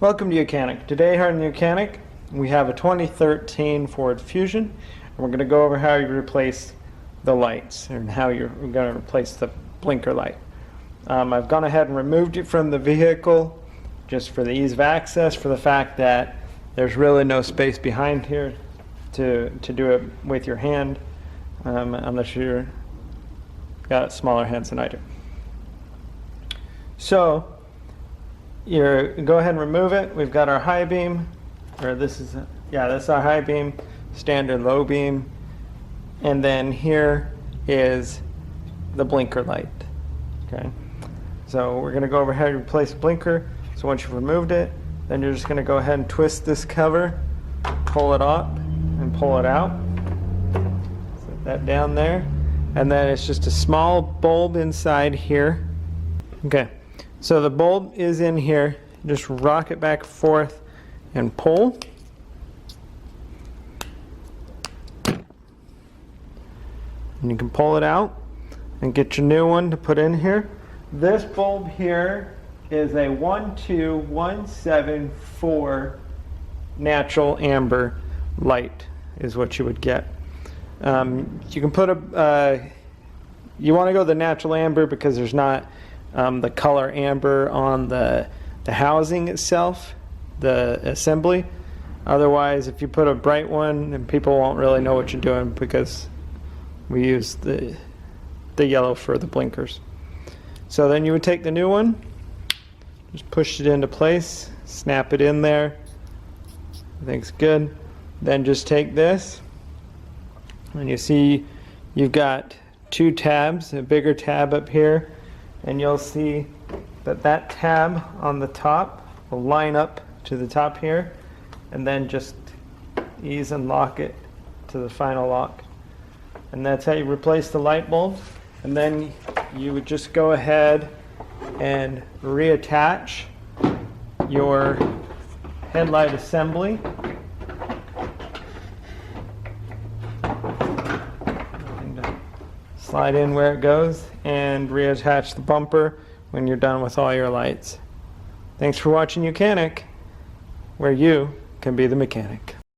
Welcome to YOUCANIC. Today here in YOUCANIC we have a 2013 Ford Fusion, and we're going to go over how you replace the lights and how you're going to replace the blinker light. I've gone ahead and removed it from the vehicle just for the ease of access, for the fact that there's really no space behind here to do it with your hand, unless you've got smaller hands than I do. So go ahead and remove it. We've got our high beam, or this is our high beam, standard low beam, and then here is the blinker light. Okay, so we're going to go over how to replace the blinker. So once you've removed it, then you're just going to go ahead and twist this cover, pull it up and pull it out. Set that down there, and then it's just a small bulb inside here. Okay, so the bulb is in here. Just rock it back and forth and pull. And you can pull it out and get your new one to put in here. This bulb here is a 12174 natural amber light is what you would get. You can put you want to go the natural amber because there's not the color amber on the housing itself, the assembly. Otherwise, if you put a bright one, then people won't really know what you're doing, because we use the yellow for the blinkers. So then you would take the new one, just push it into place, snap it in there. Everything's good. Then just take this, and you see you've got two tabs, a bigger tab up here, and you'll see that that tab on the top will line up to the top here, and then just ease and lock it to the final lock. And that's how you replace the light bulb. And then you would just go ahead and reattach your headlight assembly. Slide in where it goes and reattach the bumper when you're done with all your lights. Thanks for watching YOUCANIC, where you can be the mechanic.